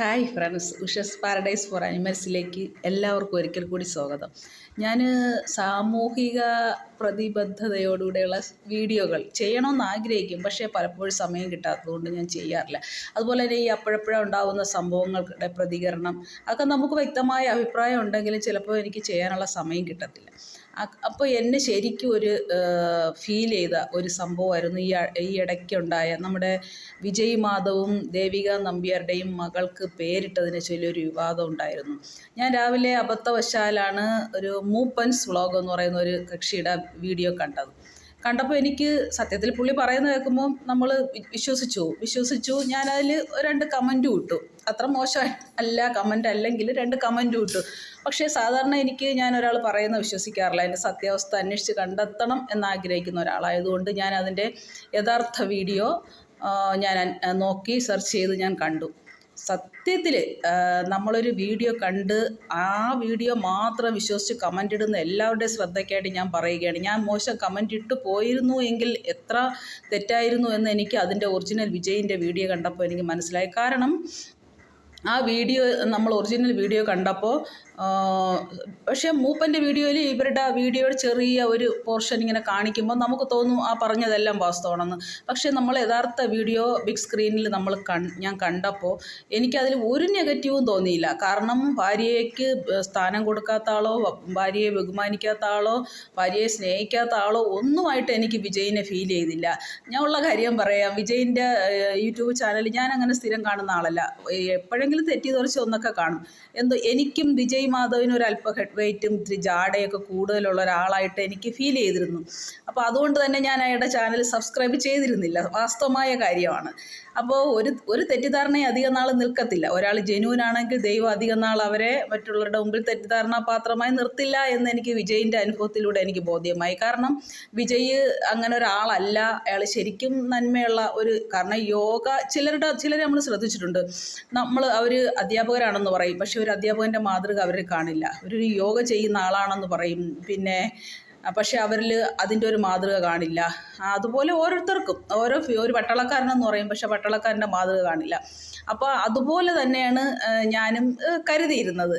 Hi friends, ഉഷസ് paradise four അനിമൽസിലേക്ക് എല്ലാവർക്കും ഒരിക്കൽ കൂടി സ്വാഗതം. ഞാൻ സാമൂഹിക പ്രതിബദ്ധതയോടുകൂടെയുള്ള വീഡിയോകൾ ചെയ്യണമെന്ന് ആഗ്രഹിക്കും, പക്ഷേ പലപ്പോഴും സമയം കിട്ടാത്തതുകൊണ്ട് ഞാൻ ചെയ്യാറില്ല. അതുപോലെ തന്നെ ഈ അപ്പോഴപ്പോഴും ഉണ്ടാകുന്ന സംഭവങ്ങളുടെ പ്രതികരണം അതൊക്കെ നമുക്ക് വ്യക്തമായ അഭിപ്രായം ഉണ്ടെങ്കിലും ചിലപ്പോൾ എനിക്ക് ചെയ്യാനുള്ള സമയം കിട്ടത്തില്ല. അപ്പോൾ എന്നെ ശരിക്കും ഒരു ഫീൽ ചെയ്ത ഒരു സംഭവമായിരുന്നു ഈ ഇടയ്ക്കുണ്ടായ നമ്മുടെ വിജയ് മാധവും ദേവിക നമ്പ്യാരുടെയും മകൾക്ക് പേരിട്ടതിനെ ചൊല്ലി ഒരു വിവാദം ഉണ്ടായിരുന്നു. ഞാൻ രാവിലെ അബദ്ധവശാലാണ് ഒരു മൂപ്പൻസ് വ്ളോഗ് എന്ന് പറയുന്ന ഒരു കക്ഷിയുടെ വീഡിയോ കണ്ടപ്പോൾ എനിക്ക് സത്യത്തിൽ പുള്ളി പറയുന്നത് കേൾക്കുമ്പോൾ നമ്മൾ വിശ്വസിച്ചു. ഞാനതിൽ 2 കമൻറ്റും ഇട്ടു. അത്ര മോശമല്ല കമൻ്റ്, അല്ലെങ്കിൽ 2 കമൻറ്റും ഇട്ടു. പക്ഷേ സാധാരണ ഞാൻ ഒരാൾ പറയുന്നത് വിശ്വസിക്കാറില്ല. അതിൻ്റെ സത്യാവസ്ഥ അന്വേഷിച്ച് കണ്ടെത്തണം എന്നാഗ്രഹിക്കുന്ന ഒരാളായതുകൊണ്ട് ഞാൻ അതിൻ്റെ യഥാർത്ഥ വീഡിയോ ഞാൻ നോക്കി സെർച്ച് ചെയ്ത് ഞാൻ കണ്ടു. സത്യത്തിൽ നമ്മളൊരു വീഡിയോ കണ്ട് ആ വീഡിയോ മാത്രം വിശ്വസിച്ച് കമൻ്റ് ഇടുന്ന എല്ലാവരുടെയും ശ്രദ്ധയ്ക്കായിട്ട് ഞാൻ പറയുകയാണ്. ഞാൻ മോശം കമൻ്റ് ഇട്ട് പോയിരുന്നു എങ്കിൽ എത്ര തെറ്റായിരുന്നു എന്ന് എനിക്ക് അതിൻ്റെ ഒറിജിനൽ വിജയിൻ്റെ വീഡിയോ കണ്ടപ്പോൾ എനിക്ക് മനസ്സിലായി. കാരണം ആ വീഡിയോ നമ്മൾ ഒറിജിനൽ വീഡിയോ കണ്ടപ്പോൾ പക്ഷേ മൂപ്പൻ്റെ വീഡിയോയിൽ ഇവരുടെ വീഡിയോയുടെ ചെറിയ ഒരു പോർഷൻ ഇങ്ങനെ കാണിക്കുമ്പോൾ നമുക്ക് തോന്നും ആ പറഞ്ഞതെല്ലാം വാസ്തവമാണെന്ന്. പക്ഷേ നമ്മൾ യഥാർത്ഥ വീഡിയോ ബിഗ് സ്ക്രീനിൽ ഞാൻ കണ്ടപ്പോൾ എനിക്കതിൽ ഒരു നെഗറ്റീവും തോന്നിയില്ല. കാരണം ഭാര്യയ്ക്ക് സ്ഥാനം കൊടുക്കാത്ത ആളോ, ഭാര്യയെ ബഹുമാനിക്കാത്ത ആളോ, ഭാര്യയെ സ്നേഹിക്കാത്ത ആളോ ഒന്നുമായിട്ട് എനിക്ക് വിജയിനെ ഫീൽ ചെയ്തില്ല. ഞാൻ ഉള്ള കാര്യം പറയാം. വിജയിൻ്റെ യൂട്യൂബ് ചാനൽ ഞാൻ അങ്ങനെ സ്ഥിരം കാണുന്ന ആളല്ല. എപ്പോഴെങ്കിലും തെറ്റിദ്ധരിച്ച് ഒന്നൊക്കെ കാണും. എനിക്കും വിജയ് മാധവിന് ഒരു അല്പ ഹെഡ് വെയ്റ്റും ഇത്തിരി ജാടയൊക്കെ കൂടുതലുള്ള ഒരാളായിട്ട് എനിക്ക് ഫീൽ ചെയ്തിരുന്നു. അപ്പോൾ അതുകൊണ്ട് തന്നെ ഞാൻ അയാളുടെ ചാനൽ സബ്സ്ക്രൈബ് ചെയ്തിരുന്നില്ല. വാസ്തവമായ കാര്യമാണ്. അപ്പോൾ ഒരു തെറ്റിദ്ധാരണയും അധികം നാൾ നിൽക്കത്തില്ല. ഒരാൾ ജെന്യൂനാണെങ്കിൽ ദൈവം അധികം നാൾ അവരെ മറ്റുള്ളവരുടെ മുമ്പിൽ തെറ്റിദ്ധാരണാപാത്രമായി നിർത്തില്ല എന്ന് എനിക്ക് വിജയിൻ്റെ അനുഭവത്തിലൂടെ എനിക്ക് ബോധ്യമായി. കാരണം വിജയ് അങ്ങനെ ഒരാളല്ല. അയാൾ ശരിക്കും നന്മയുള്ള കാരണം ചിലരെ നമ്മൾ ശ്രദ്ധിച്ചിട്ടുണ്ട്. അവർ അധ്യാപകരാണെന്ന് പറയും, പക്ഷെ ഒരു അധ്യാപകൻ്റെ മാതൃക അവരിൽ കാണില്ല. ഒരു യോഗ ചെയ്യുന്ന ആളാണെന്ന് പറയും, പക്ഷെ അവരിൽ അതിൻ്റെ ഒരു മാതൃക കാണില്ല. അതുപോലെ ഓരോരുത്തർക്കും ഒരു പട്ടാളക്കാരനെന്ന് പറയും, പക്ഷെ പട്ടാളക്കാരൻ്റെ മാതൃക കാണില്ല. അപ്പോൾ അതുപോലെ തന്നെയാണ് ഞാനും കരുതിയിരുന്നത്.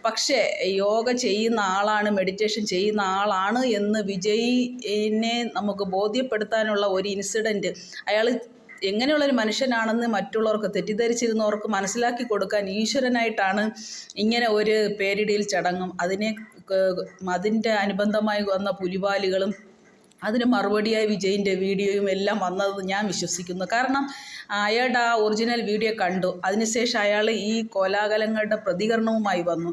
പക്ഷേ യോഗ ചെയ്യുന്ന ആളാണ്, മെഡിറ്റേഷൻ ചെയ്യുന്ന ആളാണ് എന്ന് വിജയിനെ നമുക്ക് ബോധ്യപ്പെടുത്താനുള്ള ഒരു ഇൻസിഡൻറ്റ്, അയാൾ എങ്ങനെയുള്ളൊരു മനുഷ്യനാണെന്ന് മറ്റുള്ളവർക്ക് തെറ്റിദ്ധരിച്ചിരുന്നവർക്ക് മനസ്സിലാക്കി കൊടുക്കാൻ ഈശ്വരനായിട്ടാണ് ഇങ്ങനെ ഒരു പേരിടിയിൽ ചടങ്ങും അതിൻ്റെ അനുബന്ധമായി വന്ന പുലിവാലുകളും അതിന് മറുപടിയായി വിജയിൻ്റെ വീഡിയോയും എല്ലാം വന്നത് ഞാൻ വിശ്വസിക്കുന്നു. കാരണം അയാളുടെ ആ ഒറിജിനൽ വീഡിയോ കണ്ടു. അതിനുശേഷം അയാൾ ഈ കോലാഹലങ്ങളുടെ പ്രതികരണവുമായി വന്നു.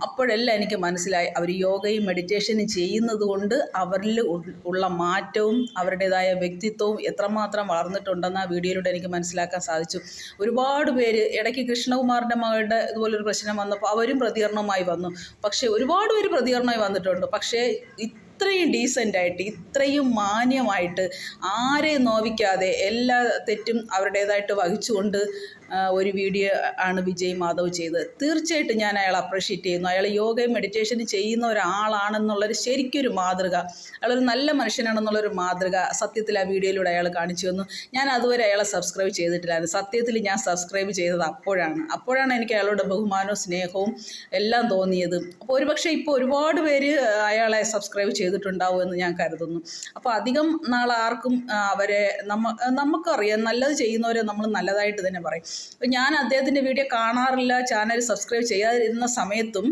അപ്പോഴെല്ലാം എനിക്ക് മനസ്സിലായി, അവർ യോഗയും മെഡിറ്റേഷനും ചെയ്യുന്നത് കൊണ്ട് അവരിൽ ഉള്ള മാറ്റവും അവരുടേതായ വ്യക്തിത്വവും എത്രമാത്രം വളർന്നിട്ടുണ്ടെന്ന് ആ വീഡിയോയിലൂടെ എനിക്ക് മനസ്സിലാക്കാൻ സാധിച്ചു. ഒരുപാട് പേര് ഇടയ്ക്ക് കൃഷ്ണകുമാറിൻ്റെ മകളുടെ ഇതുപോലൊരു പ്രശ്നം വന്നപ്പോൾ അവരും പ്രതികരണവുമായി വന്നു. പക്ഷേ ഒരുപാട് പേര് പ്രതികരണമായി വന്നിട്ടുണ്ട്. പക്ഷേ ഇത്രയും ഡീസൻ്റായിട്ട്, ഇത്രയും മാന്യമായിട്ട്, ആരെയും നോവിക്കാതെ എല്ലാ തെറ്റും അവരുടേതായിട്ട് വഹിച്ചുകൊണ്ട് ഒരു വീഡിയോ ആണ് വിജയ് മാധവ് ചെയ്തത്. തീർച്ചയായിട്ടും ഞാൻ അയാളെ അപ്രീഷിയേറ്റ് ചെയ്യുന്നു. അയാൾ യോഗയും മെഡിറ്റേഷനും ചെയ്യുന്ന ഒരാളാണെന്നുള്ളൊരു ശരിക്കൊരു മാതൃക, അയാളൊരു നല്ല മനുഷ്യനാണെന്നുള്ളൊരു മാതൃക സത്യത്തിൽ ആ വീഡിയോയിലൂടെ അയാൾ കാണിച്ചു തന്നു. ഞാൻ അതുവരെ അയാളെ സബ്സ്ക്രൈബ് ചെയ്തിട്ടില്ലായിരുന്നു. സത്യത്തിൽ ഞാൻ സബ്സ്ക്രൈബ് ചെയ്തത് അപ്പോഴാണ് എനിക്ക് അയാളുടെ ബഹുമാനവും സ്നേഹവും എല്ലാം തോന്നിയത്. അപ്പോൾ ഒരുപക്ഷെ ഇപ്പോൾ ഒരുപാട് പേര് അയാളെ സബ്സ്ക്രൈബ് ചെയ്തിട്ടുണ്ടാവുമെന്ന് ഞാൻ കരുതുന്നു. അപ്പോൾ അധികം നാൾ ആർക്കും അവരെ നമുക്കറിയാം, നല്ലത് ചെയ്യുന്നവരെ നമ്മൾ നല്ലതായിട്ട് തന്നെ പറയും. ഞാൻ അദ്ദേഹത്തിൻ്റെ വീഡിയോ കാണാറില്ല, ചാനൽ സബ്സ്ക്രൈബ് ചെയ്യാതിരുന്ന സമയത്തും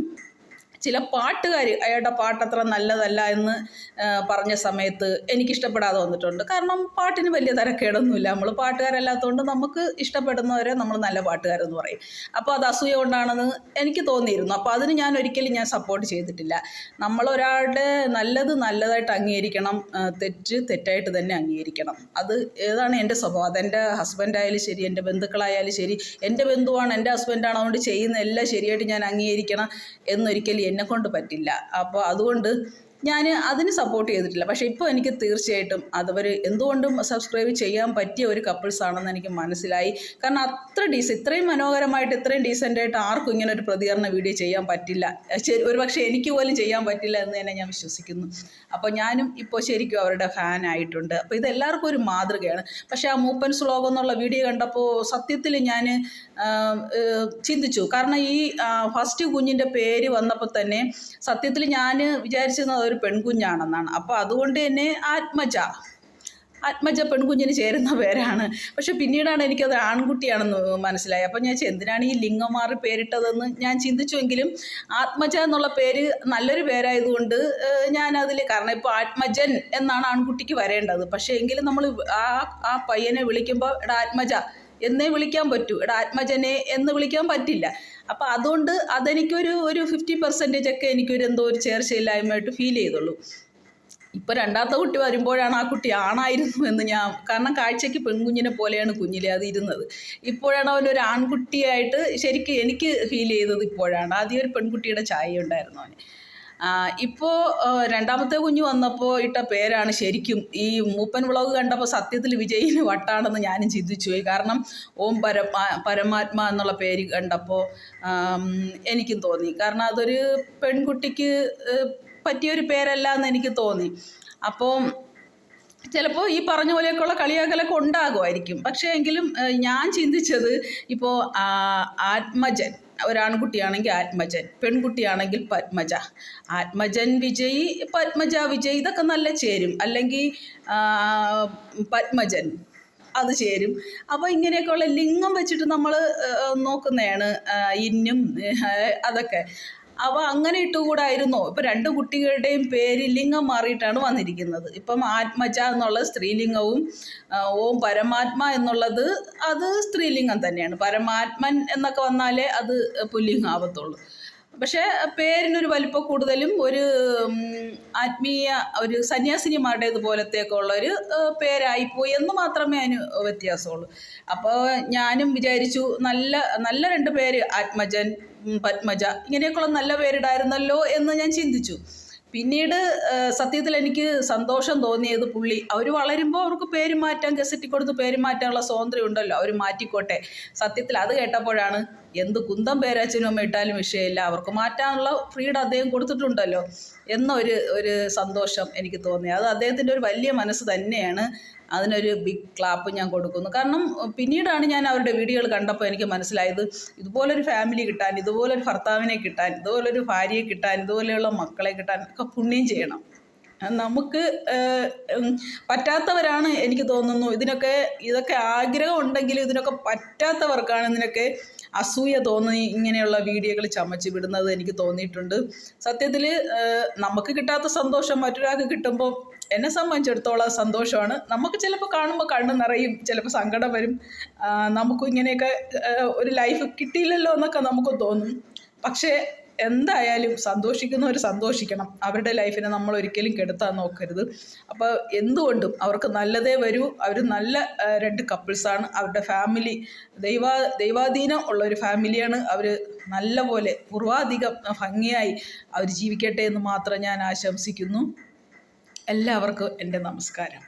ചില പാട്ടുകാർ അയാളുടെ പാട്ടത്ര നല്ലതല്ല എന്ന് പറഞ്ഞ സമയത്ത് എനിക്കിഷ്ടപ്പെടാതെ വന്നിട്ടുണ്ട്. കാരണം പാട്ടിന് വലിയ തരക്കേടൊന്നുമില്ല. നമ്മൾ പാട്ടുകാരല്ലാത്തതുകൊണ്ട് നമുക്ക് ഇഷ്ടപ്പെടുന്നവരെ നമ്മൾ നല്ല പാട്ടുകാരെന്ന് പറയും. അപ്പോൾ അത് അസൂയ കൊണ്ടാണെന്ന് എനിക്ക് തോന്നിയിരുന്നു. അപ്പോൾ അതിന് ഞാൻ ഒരിക്കലും സപ്പോർട്ട് ചെയ്തിട്ടില്ല. നമ്മളൊരാളുടെ നല്ലത് നല്ലതായിട്ട് അംഗീകരിക്കണം, തെറ്റായിട്ട് തന്നെ അംഗീകരിക്കണം. ഏതാണ് എൻ്റെ സ്വഭാവം. അതെൻ്റെ ഹസ്ബൻഡായാലും ശരി, എൻ്റെ ബന്ധുക്കളായാലും ശരി. എൻ്റെ ബന്ധുവാണ്, എൻ്റെ ഹസ്ബൻഡാണ്, അതുകൊണ്ട് ചെയ്യുന്ന എല്ലാം ശരിയായിട്ട് ഞാൻ അംഗീകരിക്കണം എന്നൊരിക്കലും എന്നെക്കൊണ്ട് പറ്റില്ല. അപ്പോൾ അതുകൊണ്ട് ഞാൻ അതിന് സപ്പോർട്ട് ചെയ്തിട്ടില്ല. പക്ഷേ ഇപ്പോൾ എനിക്ക് തീർച്ചയായിട്ടും അതവർ എന്തുകൊണ്ടും സബ്സ്ക്രൈബ് ചെയ്യാൻ പറ്റിയ ഒരു കപ്പിൾസ് ആണെന്ന് എനിക്ക് മനസ്സിലായി. കാരണം അത്ര ഇത്രയും മനോഹരമായിട്ട് ഇത്രയും ഡീസൻ്റായിട്ട് ആർക്കും ഇങ്ങനെ ഒരു പ്രതികരണ വീഡിയോ ചെയ്യാൻ പറ്റില്ല. ഒരുപക്ഷെ എനിക്ക് പോലും ചെയ്യാൻ പറ്റില്ല എന്ന് തന്നെ ഞാൻ വിശ്വസിക്കുന്നു. അപ്പോൾ ഞാനും ഇപ്പോൾ ശരിക്കും അവരുടെ ഫാനായിട്ടുണ്ട്. അപ്പോൾ ഇതെല്ലാവർക്കും ഒരു മാതൃകയാണ്. പക്ഷേ ആ മൂപ്പൻ ശ്ലോകം എന്നുള്ള വീഡിയോ കണ്ടപ്പോൾ സത്യത്തിൽ ഞാൻ ചിന്തിച്ചു. കാരണം ഈ ഫസ്റ്റ് കുഞ്ഞിൻ്റെ പേര് വന്നപ്പോൾ തന്നെ സത്യത്തിൽ ഞാൻ വിചാരിച്ചിരുന്നത് അതൊരു പെൺകുഞ്ഞാണെന്നാണ്. അപ്പോൾ അതുകൊണ്ട് തന്നെ ആത്മജ പെൺകുഞ്ഞിന് ചേരുന്ന പേരാണ്. പക്ഷെ പിന്നീടാണ് എനിക്കത് ആൺകുട്ടിയാണെന്ന് മനസ്സിലായി. അപ്പോൾ ഞാൻ എന്തിനാണ് ഈ ലിംഗം മാറി പേരിട്ടതെന്ന് ഞാൻ ചിന്തിച്ചുവെങ്കിലും ആത്മജ എന്നുള്ള പേര് നല്ലൊരു പേരായതുകൊണ്ട് ഞാനതിൽ, കാരണം ഇപ്പോൾ ആത്മജൻ എന്നാണ് ആൺകുട്ടിക്ക് വരേണ്ടത്. പക്ഷേ എങ്കിലും നമ്മൾ ആ പയ്യനെ വിളിക്കുമ്പോൾ എടാ ആത്മജ എന്നേ വിളിക്കാൻ പറ്റൂ, എടാ ആത്മജനെ എന്ന് വിളിക്കാൻ പറ്റില്ല. അപ്പോൾ അതുകൊണ്ട് അതെനിക്കൊരു 50% ഒക്കെ എനിക്കൊരു എന്തോ ഒരു ചേർച്ചയില്ലായ്മയായിട്ട് ഫീൽ ചെയ്തുള്ളൂ. ഇപ്പോൾ രണ്ടാമത്തെ കുട്ടി വരുമ്പോഴാണ് ആ കുട്ടി ആണായിരുന്നു എന്ന് കാരണം കാഴ്ചയ്ക്ക് പെൺകുഞ്ഞിനെ പോലെയാണ് കുഞ്ഞിലെ അത് ഇരുന്നത്. ഇപ്പോഴാണ് അവനൊരു ആൺകുട്ടിയായിട്ട് ശരിക്കും എനിക്ക് ഫീൽ ചെയ്തത് ഇപ്പോഴാണ്. ആദ്യം ഒരു പെൺകുട്ടിയുടെ ചായ ഉണ്ടായിരുന്നു അവന്. ഇപ്പോൾ രണ്ടാമത്തെ കുഞ്ഞ് വന്നപ്പോൾ ഇട്ട പേരാണ് ശരിക്കും ഈ മൂപ്പൻ വ്ളോഗ് കണ്ടപ്പോൾ സത്യത്തിൽ വിജയിന് വട്ടാണെന്ന് ഞാനും ചിന്തിച്ചു പോയി. കാരണം ഓം പരമാത്മ എന്നുള്ള പേര് കണ്ടപ്പോൾ എനിക്കും തോന്നി. കാരണം അതൊരു പെൺകുട്ടിക്ക് പറ്റിയൊരു പേരല്ല എന്ന് എനിക്ക് തോന്നി. അപ്പോൾ ചിലപ്പോൾ ഈ പറഞ്ഞ പോലെയൊക്കെയുള്ള കളിയാക്കലൊക്കെ ഉണ്ടാകുമായിരിക്കും. പക്ഷേ എങ്കിലും ഞാൻ ചിന്തിച്ചത് ഇപ്പോൾ ആത്മജൻ ഒരാൺകുട്ടിയാണെങ്കിൽ ആത്മജൻ, പെൺകുട്ടിയാണെങ്കിൽ പത്മജ. ആത്മജൻ വിജയ്, പത്മജ വിജയ് ഇതൊക്കെ നല്ല ചേരും. അല്ലെങ്കിൽ പത്മജൻ അത് ചേരും. അപ്പോൾ ഇങ്ങനെയൊക്കെയുള്ള ലിംഗം വെച്ചിട്ട് നമ്മൾ നോക്കുന്നതാണ് ഇന്നും അതൊക്കെ. അപ്പോൾ അങ്ങനെ ഇട്ടുകൂടായിരുന്നോ? ഇപ്പോൾ രണ്ട് കുട്ടികളുടെയും പേര് ലിംഗം മാറിയിട്ടാണ് വന്നിരിക്കുന്നത്. ഇപ്പം ആത്മജ എന്നുള്ളത് സ്ത്രീലിംഗവും ഓം പരമാത്മ എന്നുള്ളത് അത് സ്ത്രീലിംഗം തന്നെയാണ്. പരമാത്മൻ എന്നൊക്കെ വന്നാലേ അത് പുല്ലിംഗം ആവത്തുള്ളൂ. പക്ഷേ പേരിനൊരു വലിപ്പം കൂടുതലും ഒരു ആത്മീയ ഒരു സന്യാസിനിമാരുടേതുപോലത്തെയൊക്കെ ഉള്ളൊരു പേരായിപ്പോയി എന്ന് മാത്രമേ അതിന് വ്യത്യാസമുള്ളൂ. അപ്പോൾ ഞാനും വിചാരിച്ചു നല്ല രണ്ട് പേര് ആത്മജൻ, പത്മജ ഇങ്ങനെയൊക്കെയുള്ള നല്ല പേരിടായിരുന്നല്ലോ എന്ന് ഞാൻ ചിന്തിച്ചു. പിന്നീട് സത്യത്തിൽ എനിക്ക് സന്തോഷം തോന്നിയത് അവർ വളരുമ്പോൾ അവർക്ക് പേര് മാറ്റാൻ, ഗസറ്റിൽ കൊടുത്ത് പേര് മാറ്റാനുള്ള സ്വാതന്ത്ര്യം ഉണ്ടല്ലോ, അവർ മാറ്റിക്കോട്ടെ. സത്യത്തിൽ അത് കേട്ടപ്പോഴാണ് എന്ത് കുന്തം പേരച്ഛനും അമ്മ ഇട്ടാലും വിഷയമില്ല, അവർക്ക് മാറ്റാനുള്ള ഫ്രീഡം അദ്ദേഹം കൊടുത്തിട്ടുണ്ടല്ലോ എന്നൊരു സന്തോഷം എനിക്ക് തോന്നി. അത് അദ്ദേഹത്തിൻ്റെ ഒരു വലിയ മനസ്സ് തന്നെയാണ്. അതിനൊരു ബിഗ് ക്ലാപ്പ് ഞാൻ കൊടുക്കുന്നു. കാരണം പിന്നീടാണ് ഞാൻ അവരുടെ വീഡിയോകൾ കണ്ടപ്പോൾ എനിക്ക് മനസ്സിലായത് ഇതുപോലൊരു ഫാമിലി കിട്ടാൻ, ഇതുപോലൊരു ഭർത്താവിനെ കിട്ടാൻ, ഇതുപോലൊരു ഭാര്യയെ കിട്ടാൻ, ഇതുപോലെയുള്ള മക്കളെ കിട്ടാൻ ഒക്കെ പുണ്യം ചെയ്യണം. നമുക്ക് പറ്റാത്തവരാണ് എനിക്ക് തോന്നുന്നു ഇതൊക്കെ ആഗ്രഹം ഉണ്ടെങ്കിലും ഇതിനൊക്കെ പറ്റാത്തവർക്കാണ് ഇതിനൊക്കെ അസൂയ തോന്നി ഇങ്ങനെയുള്ള വീഡിയോകൾ ചമച്ച് വിടുന്നത് എനിക്ക് തോന്നിയിട്ടുണ്ട്. സത്യത്തിൽ നമുക്ക് കിട്ടാത്ത സന്തോഷം മറ്റൊരാൾക്ക് കിട്ടുമ്പോൾ എന്നെ സംബന്ധിച്ചിടത്തോളം സന്തോഷമാണ്. നമുക്ക് ചിലപ്പോൾ കാണുമ്പോൾ കണ്ണ് നിറയും, ചിലപ്പോൾ സങ്കടം വരും. നമുക്കും ഇങ്ങനെയൊക്കെ ഒരു ലൈഫ് കിട്ടിയില്ലല്ലോ എന്നൊക്കെ നമുക്ക് തോന്നും. പക്ഷേ എന്തായാലും സന്തോഷിക്കുന്നവർ സന്തോഷിക്കണം. അവരുടെ ലൈഫിനെ നമ്മൾ ഒരിക്കലും കെടുത്താൻ നോക്കരുത്. അപ്പോൾ എന്തുകൊണ്ടും അവർക്ക് നല്ലതേ വരൂ. അവർ നല്ല രണ്ട് കപ്പിൾസാണ്. അവരുടെ ഫാമിലി ദൈവാധീനം ഉള്ളൊരു ഫാമിലിയാണ്. അവർ നല്ല പോലെ പൂർവാധികം ഭംഗിയായി അവർ ജീവിക്കട്ടെ എന്ന് മാത്രം ഞാൻ ആശംസിക്കുന്നു. എല്ലാവർക്കും എൻ്റെ നമസ്കാരം.